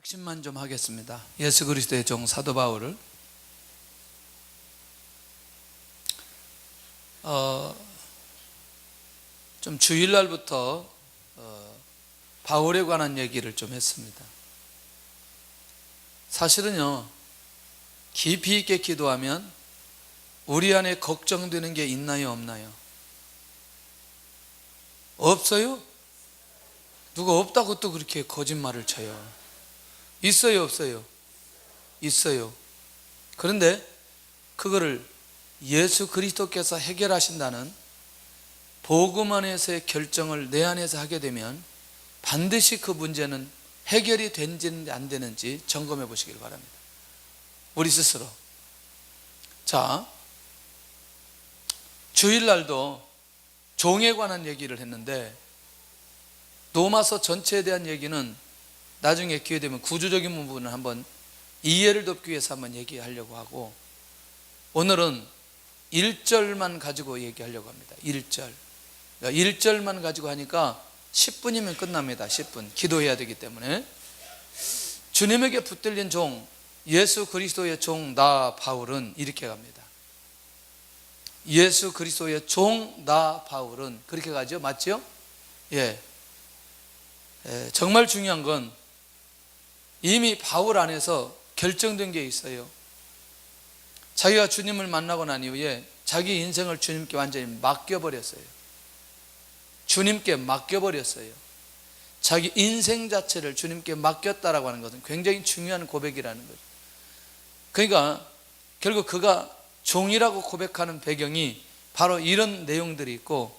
핵심만 좀 하겠습니다. 예수 그리스도의 종 사도 바울을 좀 주일날부터 바울에 관한 얘기를 좀 했습니다. 사실은요, 깊이 있게 기도하면 우리 안에 걱정되는 게 있나요, 없나요? 없어요? 누가 없다고 또 그렇게 거짓말을 쳐요? 있어요, 없어요? 있어요. 그런데 그거를 예수 그리스도께서 해결하신다는 복음 안에서의 결정을 내 안에서 하게 되면 반드시 그 문제는 해결이 되는지 안 되는지 점검해 보시길 바랍니다. 우리 스스로. 자, 주일날도 종에 관한 얘기를 했는데 로마서 전체에 대한 얘기는 나중에 기회 되면 구조적인 부분을 한번 이해를 돕기 위해서 한번 얘기하려고 하고, 오늘은 1절만 가지고 얘기하려고 합니다. 1절. 1절만 가지고 하니까 10분이면 끝납니다. 10분. 기도해야 되기 때문에. 주님에게 붙들린 종, 예수 그리스도의 종 나 바울은 이렇게 갑니다. 예수 그리스도의 종 나 바울은 그렇게 가죠? 맞죠? 예. 정말 중요한 건 이미 바울 안에서 결정된 게 있어요. 자기가 주님을 만나고 난 이후에 자기 인생을 주님께 완전히 맡겨버렸어요. 주님께 맡겨버렸어요. 자기 인생 자체를 주님께 맡겼다라고 하는 것은 굉장히 중요한 고백이라는 거죠. 그러니까 결국 그가 종이라고 고백하는 배경이 바로 이런 내용들이 있고,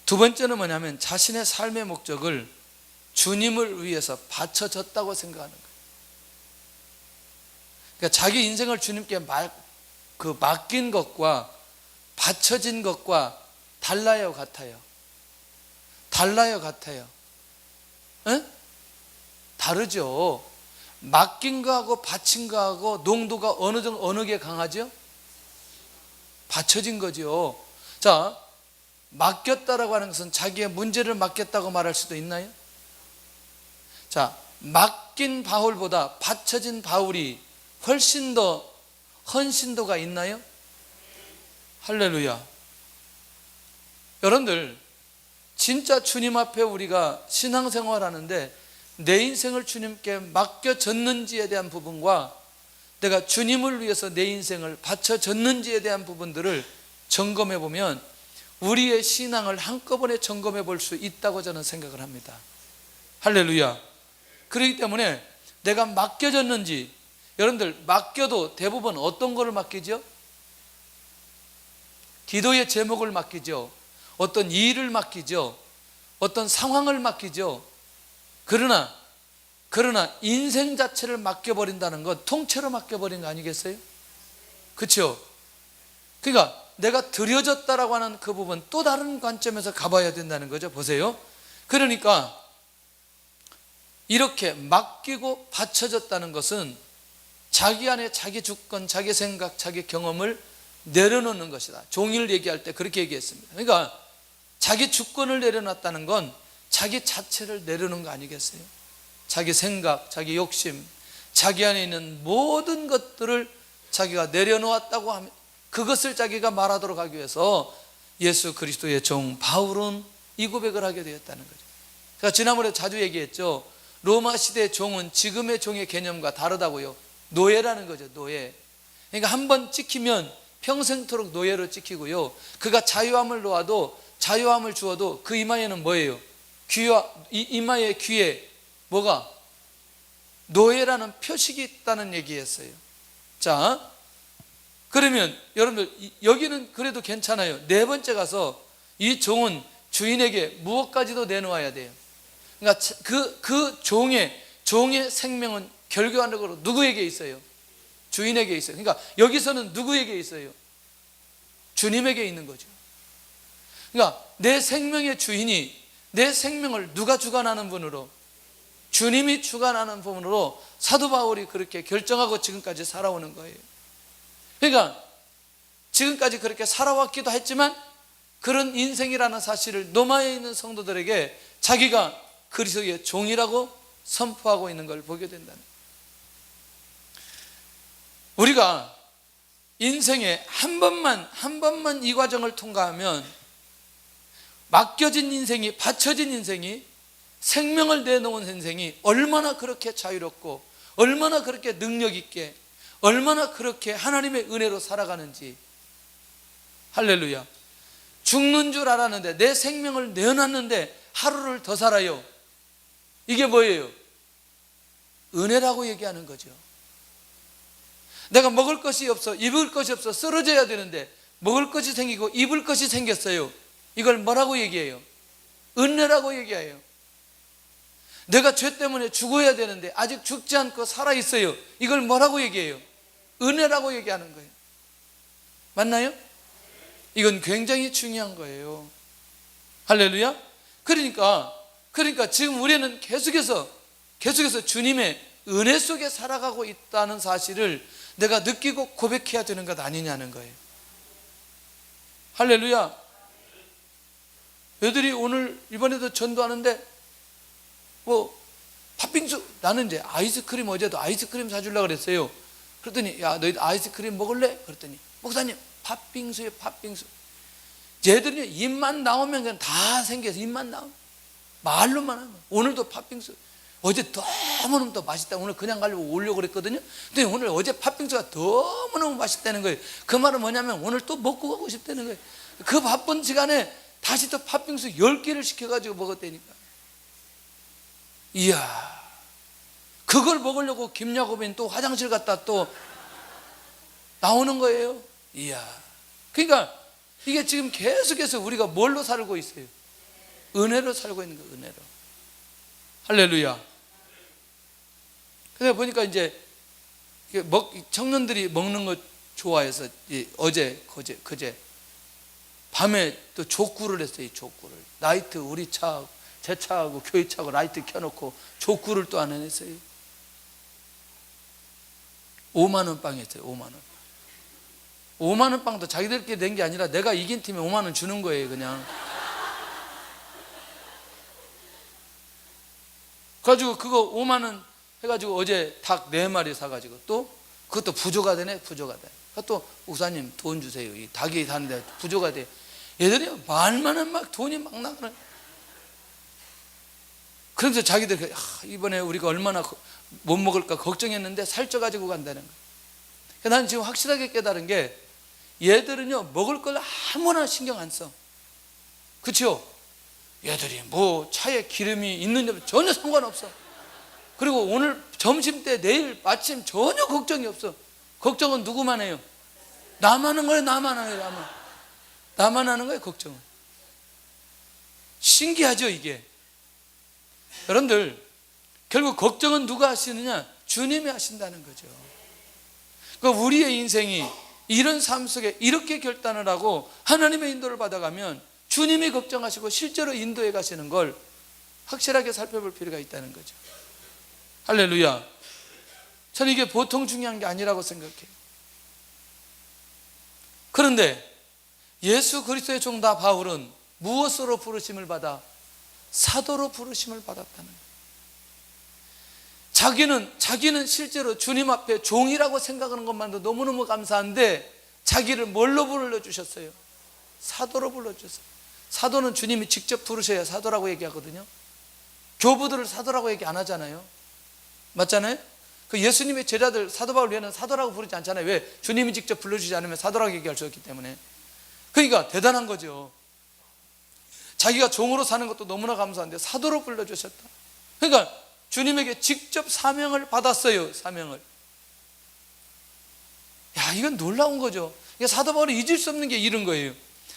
두 번째는 뭐냐면 자신의 삶의 목적을 주님을 위해서 바쳐졌다고 생각하는 거예요. 그러니까 자기 인생을 주님께 맡긴 것과 바쳐진 것과 달라요, 같아요? 달라요, 같아요? 에? 다르죠. 맡긴 거하고 바친 거하고 농도가 어느 게 강하죠? 바쳐진 거죠. 자, 맡겼다라고 하는 것은 자기의 문제를 맡겼다고 말할 수도 있나요? 자, 맡긴 바울보다 바쳐진 바울이 훨씬 더 헌신도가 있나요? 할렐루야. 여러분들, 진짜 주님 앞에 우리가 신앙생활 하는데 내 인생을 주님께 맡겨졌는지에 대한 부분과 내가 주님을 위해서 내 인생을 바쳐졌는지에 대한 부분들을 점검해 보면 우리의 신앙을 한꺼번에 점검해 볼 수 있다고 저는 생각을 합니다. 할렐루야. 그렇기 때문에 내가 맡겨졌는지, 여러분들 맡겨도 대부분 어떤 거를 맡기죠? 기도의 제목을 맡기죠. 어떤 일을 맡기죠. 어떤 상황을 맡기죠. 그러나 인생 자체를 맡겨버린다는 건 통째로 맡겨버린 거 아니겠어요? 그렇죠? 그러니까 내가 드려졌다라고 하는 그 부분, 또 다른 관점에서 가봐야 된다는 거죠. 보세요. 그러니까 이렇게 맡기고 바쳐졌다는 것은 자기 안에 자기 주권, 자기 생각, 자기 경험을 내려놓는 것이다. 종일 얘기할 때 그렇게 얘기했습니다. 그러니까 자기 주권을 내려놨다는 건 자기 자체를 내려놓는 거 아니겠어요? 자기 생각, 자기 욕심, 자기 안에 있는 모든 것들을 자기가 내려놓았다고 하면 그것을 자기가 말하도록 하기 위해서 예수 그리스도의 종 바울은 이 고백을 하게 되었다는 거죠. 제가 지난번에 자주 얘기했죠. 로마 시대의 종은 지금의 종의 개념과 다르다고요. 노예라는 거죠, 노예. 그러니까 한번 찍히면 평생토록 노예로 찍히고요. 그가 자유함을 주어도 그 이마에는 뭐예요? 이마의 귀에 뭐가? 노예라는 표식이 있다는 얘기였어요. 자, 그러면 여러분들 여기는 그래도 괜찮아요. 네 번째 가서 이 종은 주인에게 무엇까지도 내놓아야 돼요. 그러니까 그 종의 생명은 결과적으로 누구에게 있어요? 주인에게 있어요. 그러니까 여기서는 누구에게 있어요? 주님에게 있는 거죠. 그러니까 내 생명의 주인이 내 생명을 누가 주관하는 분으로? 주님이 주관하는 부분으로 사도 바울이 그렇게 결정하고 지금까지 살아오는 거예요. 그러니까 지금까지 그렇게 살아왔기도 했지만 그런 인생이라는 사실을 로마에 있는 성도들에게 자기가 그리스도의 종이라고 선포하고 있는 걸 보게 된다는 거예요. 우리가 인생에 한 번만 이 과정을 통과하면 맡겨진 인생이, 바쳐진 인생이, 생명을 내놓은 인생이 얼마나 그렇게 자유롭고 얼마나 그렇게 능력 있게 얼마나 그렇게 하나님의 은혜로 살아가는지. 할렐루야. 죽는 줄 알았는데, 내 생명을 내어놨는데 하루를 더 살아요. 이게 뭐예요? 은혜라고 얘기하는 거죠. 내가 먹을 것이 없어, 입을 것이 없어, 쓰러져야 되는데 먹을 것이 생기고 입을 것이 생겼어요. 이걸 뭐라고 얘기해요? 은혜라고 얘기해요. 내가 죄 때문에 죽어야 되는데 아직 죽지 않고 살아있어요. 이걸 뭐라고 얘기해요? 은혜라고 얘기하는 거예요. 맞나요? 이건 굉장히 중요한 거예요. 할렐루야. 그러니까 지금 우리는 계속해서 주님의 은혜 속에 살아가고 있다는 사실을 내가 느끼고 고백해야 되는 것 아니냐는 거예요. 할렐루야. 애들이 오늘 이번에도 전도하는데 팥빙수, 나는 이제 아이스크림, 어제도 아이스크림 사주려고 그랬어요. 그랬더니 야, 너희 아이스크림 먹을래? 그랬더니 목사님, 팥빙수에 팥빙수. 쟤들이 입만 나오면 그냥 다 생겨서, 입만 나오면 말로만 하면. 오늘도 팥빙수, 어제 너무너무 더 맛있다. 오늘 그냥 가려고 오려고 그랬거든요. 근데 오늘 어제 팥빙수가 너무너무 맛있다는 거예요. 그 말은 뭐냐면 오늘 또 먹고 가고 싶다는 거예요. 그 바쁜 시간에 다시 또 팥빙수 10개를 시켜가지고 먹었다니까. 이야, 그걸 먹으려고 김야곱인 또 화장실 갔다 또 나오는 거예요. 이야. 그러니까 이게 지금 계속해서 우리가 뭘로 살고 있어요? 은혜로 살고 있는 거예요. 은혜로. 할렐루야. 그래서 보니까 이제 청년들이 먹는 거 좋아해서 어제 그제 밤에 또 족구를 했어요. 이 족구를 나이트, 우리 차, 제 차하고 교회 차하고 라이트 켜놓고 족구를 또 안 했어요. 5만 원 빵이었어요. 5만 원. 5만 원 빵도 자기들끼리 낸 게 아니라 내가 이긴 팀에 5만 원 주는 거예요. 그냥 그래가지고 그거 5만 원 해가지고 어제 닭 4마리 사가지고 또 그것도 부조가 되네. 부조가 돼. 또 우사님 돈 주세요. 이 닭이 사는데 부조가 돼. 얘들이 말만은 막 돈이 막 나가는. 그래서 자기들 이번에 우리가 얼마나 못 먹을까 걱정했는데 살쪄가지고 간다는 거예요. 난 지금 확실하게 깨달은 게 얘들은요 먹을 걸 아무나 신경 안 써. 그렇죠? 얘들이 뭐 차에 기름이 있는지 전혀 상관없어. 그리고 오늘 점심때 내일 아침 전혀 걱정이 없어. 걱정은 누구만 해요? 나만 하는 거예요. 나만 하는 거예요. 걱정은. 신기하죠 이게. 여러분들 결국 걱정은 누가 하시느냐? 주님이 하신다는 거죠. 그러니까 우리의 인생이 이런 삶 속에 이렇게 결단을 하고 하나님의 인도를 받아가면 주님이 걱정하시고 실제로 인도해 가시는 걸 확실하게 살펴볼 필요가 있다는 거죠. 할렐루야. 저는 이게 보통 중요한 게 아니라고 생각해요. 그런데 예수 그리스도의 종다 바울은 무엇으로 부르심을 받아? 사도로 부르심을 받았다는 거예요. 자기는 실제로 주님 앞에 종이라고 생각하는 것만도 너무너무 감사한데 자기를 뭘로 불러주셨어요? 사도로 불러주셨어요. 사도는 주님이 직접 부르셔야 사도라고 얘기하거든요. 교부들을 사도라고 얘기 안 하잖아요. 맞잖아요? 그 예수님의 제자들 사도 바울 외에는 사도라고 부르지 않잖아요. 왜? 주님이 직접 불러주지 않으면 사도라고 얘기할 수 없기 때문에. 그러니까 대단한 거죠. 자기가 종으로 사는 것도 너무나 감사한데 사도로 불러주셨다. 그러니까 주님에게 직접 사명을 받았어요. 사명을. 야, 이건 놀라운 거죠. 사도 바울이 잊을 수 없는 게 이런 거예요.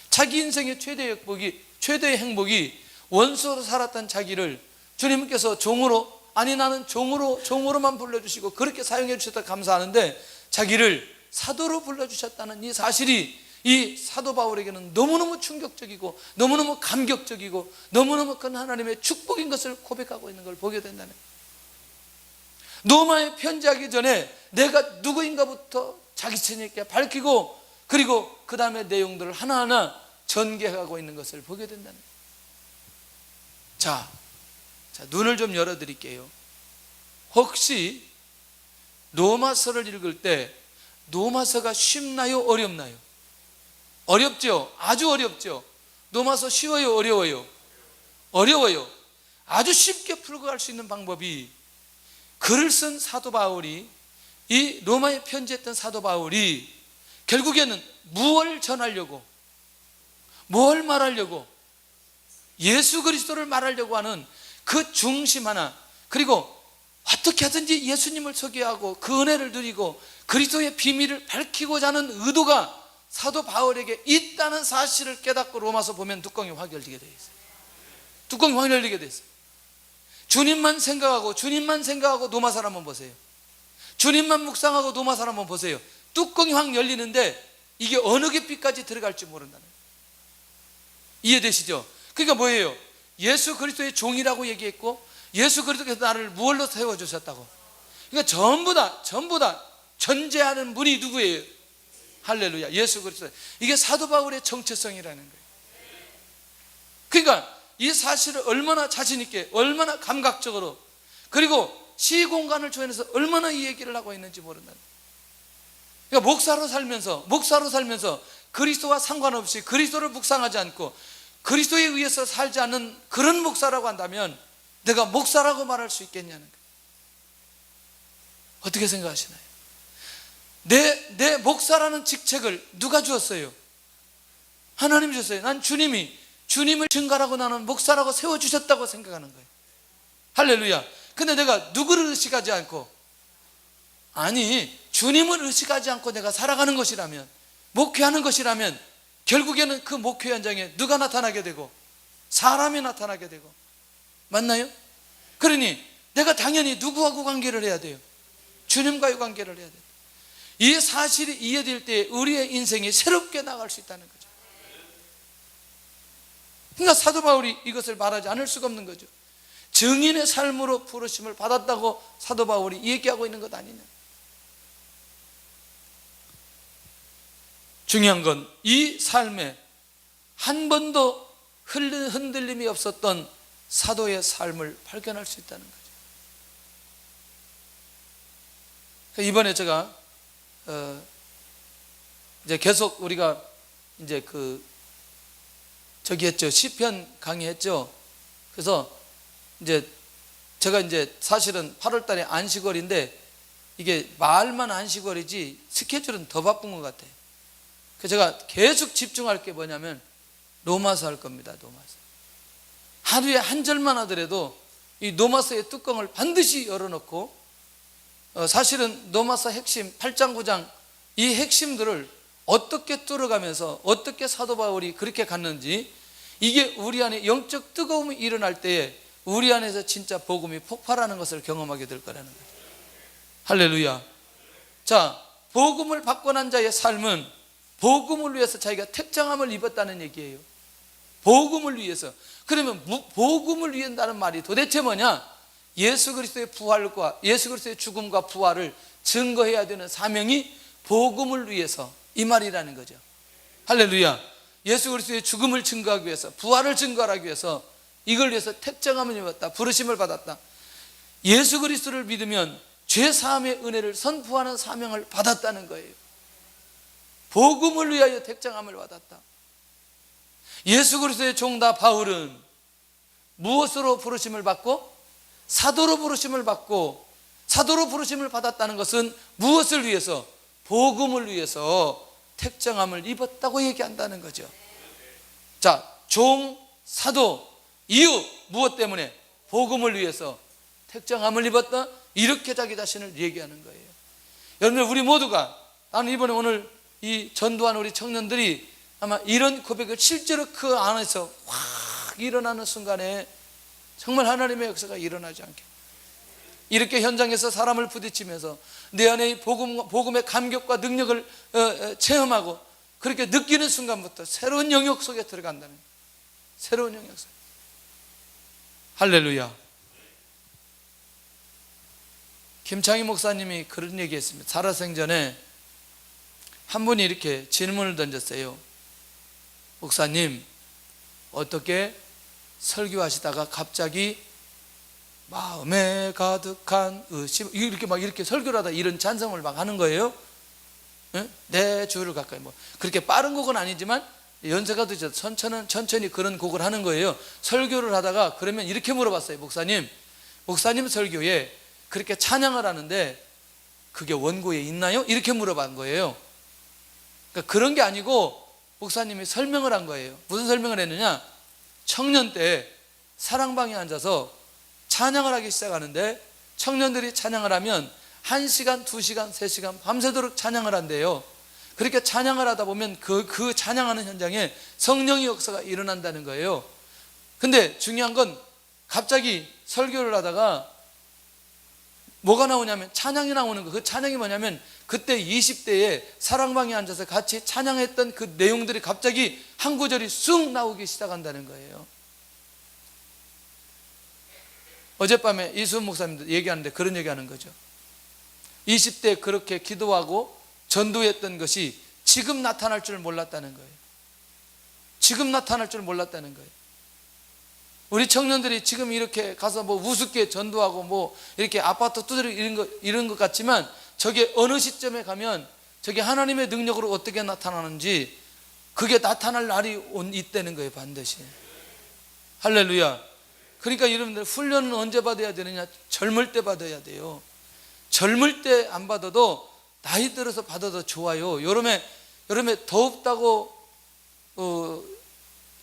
자기 인생의 최대의 행복이 원수로 살았던 자기를 주님께서 종으로, 아니 나는 종으로만 불러주시고 그렇게 사용해 주셨다 감사하는데 자기를 사도로 불러주셨다는 이 사실이 이 사도 바울에게는 너무너무 충격적이고 너무너무 감격적이고 너무너무 큰 하나님의 축복인 것을 고백하고 있는 걸 보게 된다는 거예요. 로마에 편지하기 전에 내가 누구인가부터 자기 자신에게 밝히고 그리고 그 다음에 내용들을 하나하나 전개하고 있는 것을 보게 된다는 거예요. 자, 눈을 좀 열어드릴게요. 혹시 로마서를 읽을 때 로마서가 쉽나요? 어렵나요? 어렵죠? 아주 어렵죠? 로마서 쉬워요? 어려워요? 어려워요. 아주 쉽게 풀고 갈 수 있는 방법이, 글을 쓴 사도 바울이, 이 로마에 편지했던 사도 바울이 결국에는 무엇을 전하려고, 뭘 말하려고, 예수 그리스도를 말하려고 하는 그 중심 하나, 그리고 어떻게 하든지 예수님을 소개하고 그 은혜를 누리고 그리스도의 비밀을 밝히고자 하는 의도가 사도 바울에게 있다는 사실을 깨닫고 로마서 보면 뚜껑이 확 열리게 되어 있어요. 뚜껑이 확 열리게 되어 있어요. 주님만 생각하고 로마서를 한번 보세요. 주님만 묵상하고 로마서를 한번 보세요. 뚜껑이 확 열리는데 이게 어느 깊이까지 들어갈지 모른다는 거예요. 이해되시죠? 그러니까 뭐예요? 예수 그리스도의 종이라고 얘기했고, 예수 그리스도께서 나를 무엇로 세워주셨다고. 그러니까 전부 다 존재하는 분이 누구예요? 할렐루야, 예수 그리스도. 이게 사도 바울의 정체성이라는 거예요. 그러니까 이 사실을 얼마나 자신 있게, 얼마나 감각적으로, 그리고 시공간을 조연해서 얼마나 이 얘기를 하고 있는지 모른다. 그러니까 목사로 살면서 그리스도와 상관없이 그리스도를 묵상하지 않고 그리스도에 의해서 살지 않는 그런 목사라고 한다면 내가 목사라고 말할 수 있겠냐는 거예요. 어떻게 생각하시나요? 내 목사라는 직책을 누가 주었어요? 하나님이 주셨어요. 난 주님을 증거하라고 나는 목사라고 세워주셨다고 생각하는 거예요. 할렐루야. 근데 내가 누구를 의식하지 않고, 아니 주님을 의식하지 않고 내가 살아가는 것이라면, 목회하는 것이라면 결국에는 그 목회 현장에 누가 나타나게 되고 사람이 나타나게 되고, 맞나요? 그러니 내가 당연히 누구하고 관계를 해야 돼요? 주님과의 관계를 해야 돼요. 이 사실이 이해될 때 우리의 인생이 새롭게 나갈 수 있다는 거죠. 그러니까 사도 바울이 이것을 말하지 않을 수가 없는 거죠. 증인의 삶으로 부르심을 받았다고 사도 바울이 얘기하고 있는 것 아니냐. 중요한 건 이 삶에 한 번도 흔들림이 없었던 사도의 삶을 발견할 수 있다는 거죠. 이번에 제가 이제 계속 우리가 이제 저기 했죠. 시편 강의했죠. 그래서 이제 제가 이제 사실은 8월 달에 안식월인데 이게 말만 안식월이지 스케줄은 더 바쁜 것 같아요. 그래서 제가 계속 집중할 게 뭐냐면 로마서 할 겁니다. 로마서. 하루에 한 절만 하더라도 이 로마서의 뚜껑을 반드시 열어놓고, 사실은 로마서 핵심 8장 9장 이 핵심들을 어떻게 뚫어가면서 어떻게 사도 바울이 그렇게 갔는지, 이게 우리 안에 영적 뜨거움이 일어날 때에 우리 안에서 진짜 복음이 폭발하는 것을 경험하게 될 거라는 거예요. 할렐루야. 자, 복음을 받고 난 자의 삶은 복음을 위해서 자기가 택정함을 입었다는 얘기예요. 복음을 위해서. 그러면 복음을 위한다는 말이 도대체 뭐냐? 예수 그리스도의 부활과 예수 그리스도의 죽음과 부활을 증거해야 되는 사명이 복음을 위해서, 이 말이라는 거죠. 할렐루야. 예수 그리스도의 죽음을 증거하기 위해서, 부활을 증거하기 위해서, 이걸 위해서 택정함을 입었다, 부르심을 받았다. 예수 그리스도를 믿으면 죄사함의 은혜를 선포하는 사명을 받았다는 거예요. 복음을 위하여 택정함을 받았다. 예수 그리스도의 종다 바울은 무엇으로 부르심을 받고? 사도로 부르심을 받고, 사도로 부르심을 받았다는 것은 무엇을 위해서? 복음을 위해서 택정함을 입었다고 얘기한다는 거죠. 자, 종, 사도, 이유 무엇 때문에? 복음을 위해서 택정함을 입었다, 이렇게 자기 자신을 얘기하는 거예요. 여러분들, 우리 모두가, 나는 이번에 오늘 이 전도한 우리 청년들이 아마 이런 고백을 실제로 그 안에서 확 일어나는 순간에 정말 하나님의 역사가 일어나지 않게, 이렇게 현장에서 사람을 부딪히면서 내 안에 복음의 감격과 능력을 체험하고 그렇게 느끼는 순간부터 새로운 영역 속에 들어간다는, 새로운 영역 속에. 할렐루야. 김창희 목사님이 그런 얘기했습니다. 살아생전에 한 분이 이렇게 질문을 던졌어요. 목사님, 어떻게 설교하시다가 갑자기 마음에 가득한 의심, 이렇게 막 이렇게 설교를 하다 이런 찬성을 막 하는 거예요. 예? 내 주를 가까이, 뭐 그렇게 빠른 곡은 아니지만 연세가 드셔서 천천히 그런 곡을 하는 거예요. 설교를 하다가 그러면 이렇게 물어봤어요. 목사님 설교에 그렇게 찬양을 하는데 그게 원고에 있나요? 이렇게 물어본 거예요. 그러니까 그런 게 아니고 목사님이 설명을 한 거예요. 무슨 설명을 했느냐, 청년 때 사랑방에 앉아서 찬양을 하기 시작하는데 청년들이 찬양을 하면 1시간, 2시간, 3시간 밤새도록 찬양을 한대요. 그렇게 찬양을 하다 보면 그 찬양하는 현장에 성령의 역사가 일어난다는 거예요. 근데 중요한 건 갑자기 설교를 하다가 뭐가 나오냐면 찬양이 나오는 거. 그 찬양이 뭐냐면 그때 20대에 사랑방에 앉아서 같이 찬양했던 그 내용들이 갑자기 한 구절이 쑥 나오기 시작한다는 거예요. 어젯밤에 이수훈 목사님도 얘기하는데 그런 얘기하는 거죠. 20대 그렇게 기도하고 전도했던 것이 지금 나타날 줄 몰랐다는 거예요. 지금 나타날 줄 몰랐다는 거예요. 우리 청년들이 지금 이렇게 가서 뭐 우습게 전도하고 뭐 이렇게 아파트 두드리고 이런 것 같지만 저게 어느 시점에 가면 저게 하나님의 능력으로 어떻게 나타나는지 그게 나타날 날이 있다는 거예요. 반드시. 할렐루야. 그러니까 여러분들 훈련은 언제 받아야 되느냐? 젊을 때 받아야 돼요. 젊을 때 안 받아도 나이 들어서 받아도 좋아요. 여름에 더웁다고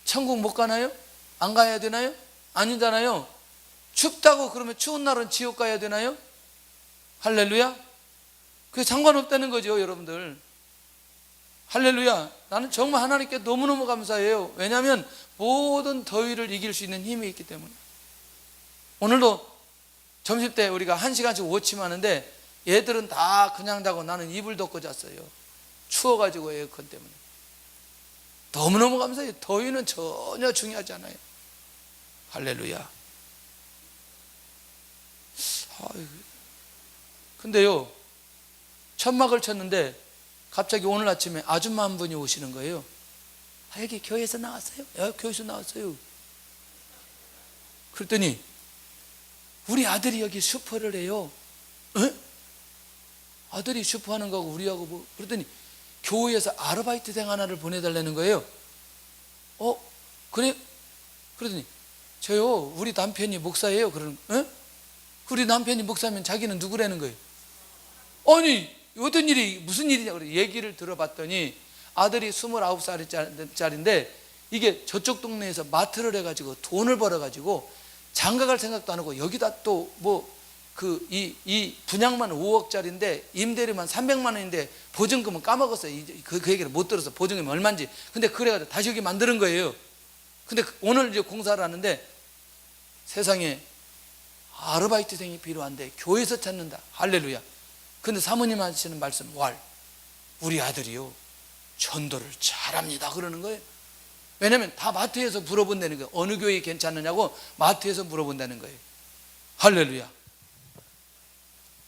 천국 못 가나요? 안 가야 되나요? 아니잖아요. 춥다고 그러면 추운 날은 지옥 가야 되나요? 할렐루야. 그게 상관없다는 거죠, 여러분들. 할렐루야. 나는 정말 하나님께 너무너무 감사해요. 왜냐하면 모든 더위를 이길 수 있는 힘이 있기 때문에. 오늘도 점심때 우리가 1시간씩 워침하는데 얘들은 다 그냥 자고 나는 이불 덮고 잤어요. 추워가지고 에어컨 때문에. 너무너무 감사해요. 더위는 전혀 중요하지 않아요. 할렐루야. 근데요, 천막을 쳤는데 갑자기 오늘 아침에 아줌마 한 분이 오시는 거예요. 여기 교회에서 나왔어요? 교회에서 나왔어요. 그랬더니 우리 아들이 여기 슈퍼를 해요. 에? 아들이 슈퍼하는 거하고 우리하고 뭐. 그랬더니 교회에서 아르바이트생 하나를 보내달라는 거예요. 그래? 그러더니 저요, 우리 남편이 목사예요. 그러는 거예요. 우리 남편이 목사면 자기는 누구라는 거예요. 아니 어떤 일이 무슨 일이냐 그래. 얘기를 들어봤더니 아들이 29살짜리인데 이게 저쪽 동네에서 마트를 해가지고 돈을 벌어가지고 장가갈 생각도 안 하고 여기다 또 뭐 이 분양만 5억짜리인데 임대료만 300만 원인데 보증금은 까먹었어요. 그 얘기를 못 들어서 보증금이 얼마인지. 근데 그래가지고 다시 여기 만드는 거예요. 근데 오늘 이제 공사를 하는데 세상에 아르바이트생이 필요한데 교회에서 찾는다. 할렐루야. 근데 사모님 하시는 말씀, 우리 아들이요 전도를 잘합니다 그러는 거예요. 왜냐하면 다 마트에서 물어본다는 거예요. 어느 교회 괜찮느냐고 마트에서 물어본다는 거예요. 할렐루야.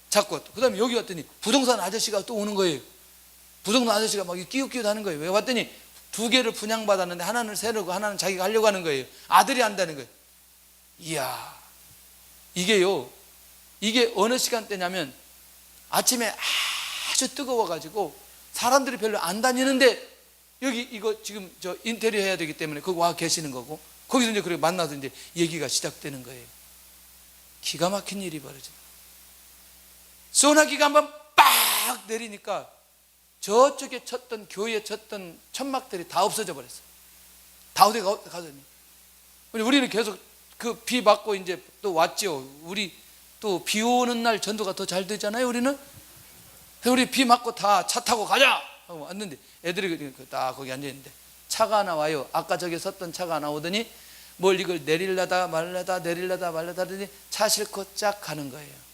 자꾸 그 다음에 여기 왔더니 부동산 아저씨가 또 오는 거예요. 부동산 아저씨가 막 끼웃끼웃 하는 거예요. 왜 왔더니 2개를 분양받았는데 하나는 세르고 하나는 자기가 하려고 하는 거예요. 아들이 한다는 거예요. 이야, 이게 어느 시간대냐면 아침에 아주 뜨거워가지고 사람들이 별로 안 다니는데 여기 이거 지금 저 인테리어 해야 되기 때문에 거기 와 계시는 거고 거기서 이제 그렇게 만나서 이제 얘기가 시작되는 거예요. 기가 막힌 일이 벌어집니다. 소나기가 한번 빡 내리니까 저쪽에 쳤던 교회에 쳤던 천막들이 다 없어져 버렸어요. 다 어디 가더니 우리는 계속 그 비 맞고 이제 또 왔죠. 우리 또 비 오는 날 전도가 더 잘 되잖아요. 우리는 우리 비 맞고 다 차 타고 가자 하고 왔는데 애들이 딱 거기 앉아 있는데 차가 하나 와요. 아까 저기 섰던 차가 하나 오더니 뭘 이걸 내리려다 말려다 하더니 차 싣고 쫙 가는 거예요.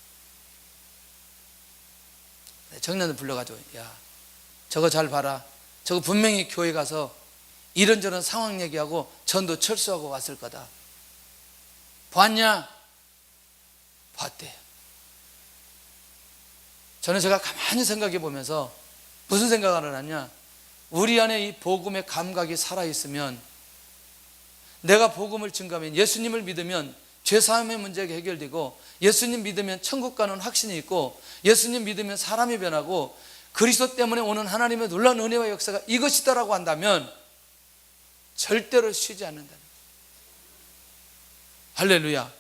청년들 불러가지고 야 저거 잘 봐라. 저거 분명히 교회 가서 이런저런 상황 얘기하고 전도 철수하고 왔을 거다. 봤냐? 봤대요. 저는 제가 가만히 생각해 보면서 무슨 생각을 하냐, 우리 안에 이 복음의 감각이 살아있으면 내가 복음을 증거하면 예수님을 믿으면 죄사함의 문제가 해결되고, 예수님 믿으면 천국 가는 확신이 있고, 예수님 믿으면 사람이 변하고, 그리스도 때문에 오는 하나님의 놀라운 은혜와 역사가 이것이다라고 한다면 절대로 쉬지 않는다는 거예요. 할렐루야.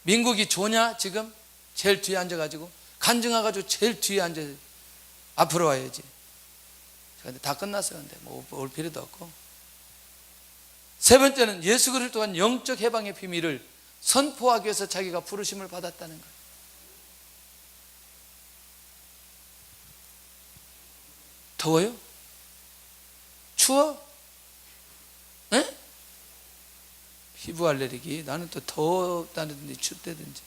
민국이 좋냐? 지금 제일 뒤에 앉아가지고 간증해가지고 제일 뒤에 앉아, 앞으로 와야지. 근데 다 끝났어요. 근데 뭐 올 필요도 없고. 세 번째는 예수 그리스도 또한 영적 해방의 비밀을 선포하기 위해서 자기가 부르심을 받았다는 거예요. 더워요? 추워? 에? 피부 알레르기. 나는 또 덥다든지 춥다든지.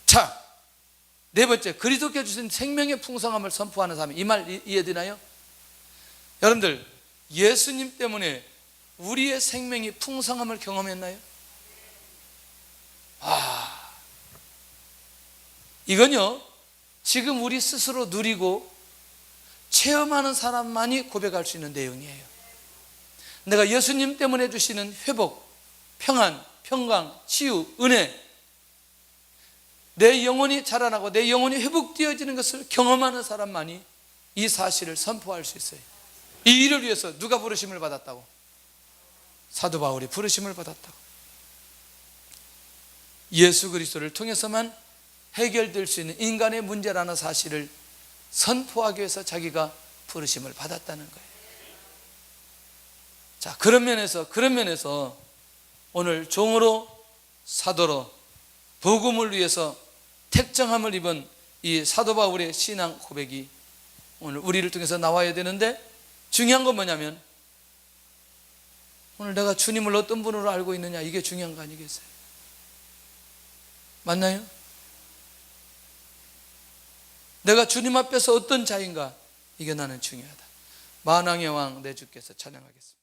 자, 네 번째, 그리스도께 주신 생명의 풍성함을 선포하는 사람. 이 말 이해되나요? 여러분들, 예수님 때문에 우리의 생명이 풍성함을 경험했나요? 이건요, 지금 우리 스스로 누리고 체험하는 사람만이 고백할 수 있는 내용이에요. 내가 예수님 때문에 주시는 회복, 평안, 평강, 치유, 은혜, 내 영혼이 자라나고 내 영혼이 회복되어지는 것을 경험하는 사람만이 이 사실을 선포할 수 있어요. 이 일을 위해서 누가 부르심을 받았다고? 사도 바울이 부르심을 받았다고. 예수 그리스도를 통해서만 해결될 수 있는 인간의 문제라는 사실을 선포하기 위해서 자기가 부르심을 받았다는 거예요. 자, 그런 면에서 오늘 종으로 사도로 복음을 위해서 택정함을 입은 이 사도 바울의 신앙 고백이 오늘 우리를 통해서 나와야 되는데, 중요한 건 뭐냐면 오늘 내가 주님을 어떤 분으로 알고 있느냐, 이게 중요한 거 아니겠어요? 맞나요? 내가 주님 앞에서 어떤 자인가, 이게 나는 중요하다. 만왕의 왕 내 주께서 찬양하겠습니다.